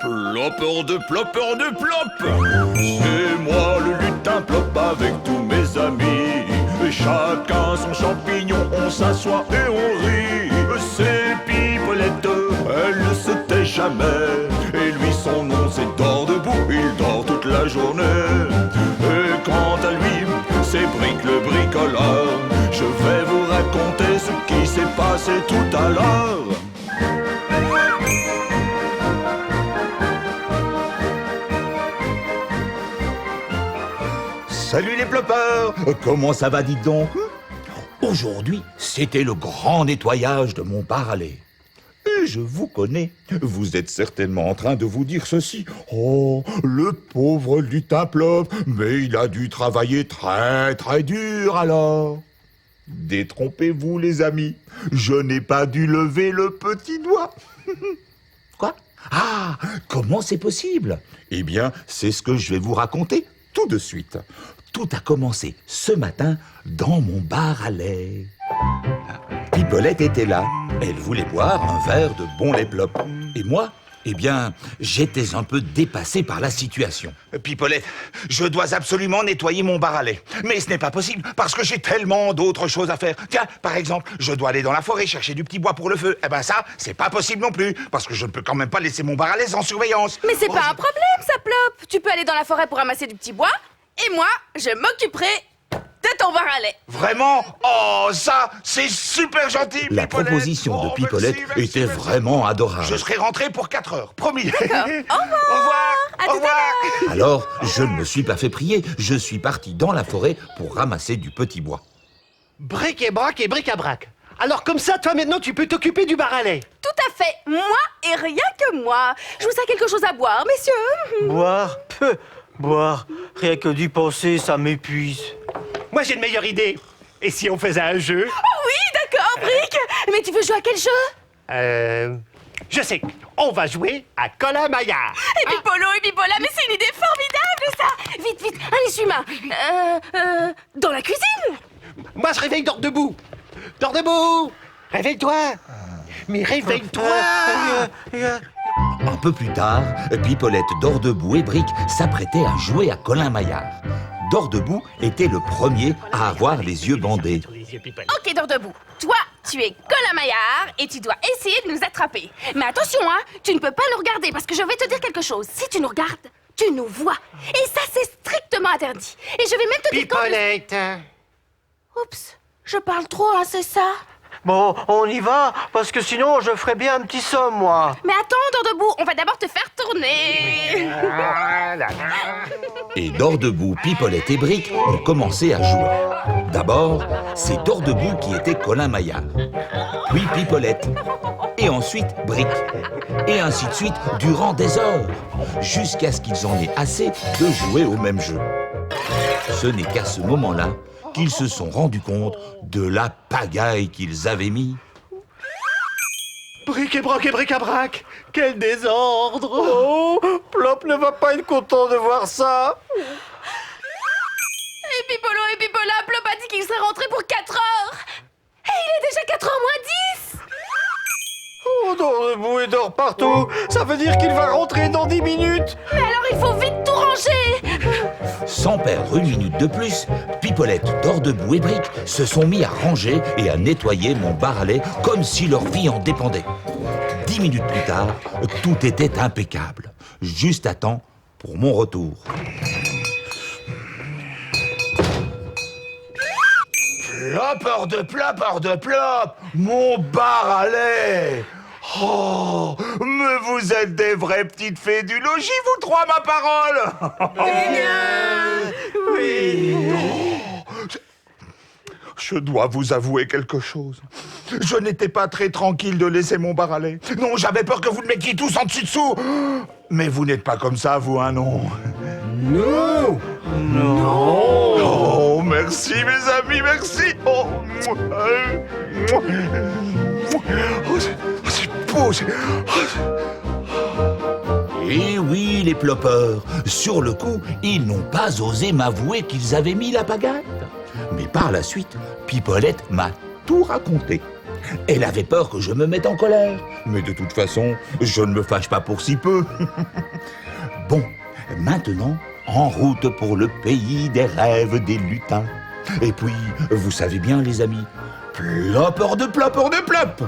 Plopeur de plop, c'est moi le lutin plop avec tous mes amis. Chacun son champignon, on s'assoit et on rit. C'est Pipolette, elle ne se tait jamais. Et lui son nom c'est Dors debout, il dort toute la journée. Et quant à lui, c'est Bric le bricoleur. Je vais vous raconter ce qui s'est passé tout à l'heure. Salut les plopeurs! Comment ça va, dites donc? Aujourd'hui, c'était le grand nettoyage de mon bar à lait. Et je vous connais. Vous êtes certainement en train de vous dire ceci. Oh, le pauvre lutin plop, mais il a dû travailler très très dur alors. Détrompez-vous les amis, je n'ai pas dû lever le petit doigt. Quoi? Ah, comment c'est possible? Eh bien, c'est ce que je vais vous raconter tout de suite. Tout a commencé ce matin dans mon bar à lait. Pipolette était là. Elle voulait boire un verre de bon lait plop. Et moi, eh bien, j'étais un peu dépassé par la situation. Pipolette, je dois absolument nettoyer mon bar à lait. Mais ce n'est pas possible parce que j'ai tellement d'autres choses à faire. Tiens, par exemple, je dois aller dans la forêt chercher du petit bois pour le feu. Eh ben ça, c'est pas possible non plus parce que je ne peux quand même pas laisser mon bar à lait sans surveillance. Mais c'est pas un problème, ça, Plop. Tu peux aller dans la forêt pour ramasser du petit bois. Et moi, je m'occuperai de ton bar à lait. Vraiment? Oh, ça, c'est super gentil, La Pipolette. proposition de Pipolette merci, était merci. vraiment adorable. Je serai rentré pour 4 heures, promis. D'accord. Au revoir. À Au tout à revoir. Alors, je ne me suis pas fait prier. Je suis parti dans la forêt pour ramasser du petit bois. Bric et brac et bric-à-brac. Alors comme ça, toi maintenant, tu peux t'occuper du bar à lait. Tout à fait. Moi et rien que moi. Je vous ai quelque chose à boire, messieurs. Boire? Peu. Boire. Rien que d'y penser, ça m'épuise. Moi, j'ai une meilleure idée. Et si on faisait un jeu? Oh oui, d'accord, Bric. Mais tu veux jouer à quel jeu? Je sais. On va jouer à Colin-Maillard. Et Pipolo et Pipola, mais c'est une idée formidable, ça. Vite, vite, allez, suis-moi. Dans la cuisine. Moi, je réveille Dors debout. Dors debout. Réveille-toi. Mais réveille-toi. Un peu plus tard, Pipolette, Dors debout et Bric s'apprêtaient à jouer à Colin-Maillard. Dors debout était le premier à avoir les yeux bandés. Ok, Dors debout. Toi, tu es Colin-Maillard et tu dois essayer de nous attraper. Mais attention, hein, tu ne peux pas nous regarder parce que je vais te dire quelque chose. Si tu nous regardes, tu nous vois. Et ça, c'est strictement interdit. Et je vais même te dire quand... Pipolette. Oups, je parle trop, hein, c'est ça? Bon, on y va, parce que sinon, je ferais bien un petit somme, moi. Mais attends, Dors debout, on va d'abord te faire tourner. Et Dors debout, Pipolette et Bric ont commencé à jouer. D'abord, c'est Dors debout qui était Colin-Maillard. Puis Pipolette. Et ensuite Bric. Et ainsi de suite durant des heures. Jusqu'à ce qu'ils en aient assez de jouer au même jeu. Ce n'est qu'à ce moment-là qu'ils se sont rendus compte de la pagaille qu'ils avaient mis. Bric et brac et bric-à-brac. Quel désordre. Oh, Plop ne va pas être content de voir ça. Et Pipolo et Pipola, Plop a dit qu'il serait rentré pour 4 heures. Et il est déjà 4h moins 10. On dort debout et dort partout. Ça veut dire qu'il va rentrer dans 10 minutes. Mais alors il faut vite tout ranger. Sans perdre une minute de plus, Pipolette, Dors debout et Bric se sont mis à ranger et à nettoyer mon bar à lait comme si leur vie en dépendait. 10 minutes plus tard, tout était impeccable. Juste à temps pour mon retour. Plopeur de plop, mon bar à lait. Oh, mais vous êtes des vraies petites fées du logis, vous trois, ma parole. Oui. Je dois vous avouer quelque chose. Je n'étais pas très tranquille de laisser mon bar à lait. Non, j'avais peur que vous le mettiez tous en dessous. Mais vous n'êtes pas comme ça, vous, hein, non? Non. Oh, merci, mes amis, merci. Oh, c'est beau. Et oui, les plopeurs, sur le coup, ils n'ont pas osé m'avouer qu'ils avaient mis la pagaille. Mais par la suite, Pipolette m'a tout raconté. Elle avait peur que je me mette en colère. Mais de toute façon, je ne me fâche pas pour si peu. Bon, maintenant, en route pour le pays des rêves des lutins. Et puis, vous savez bien, les amis, plop hors de plop hors de plop.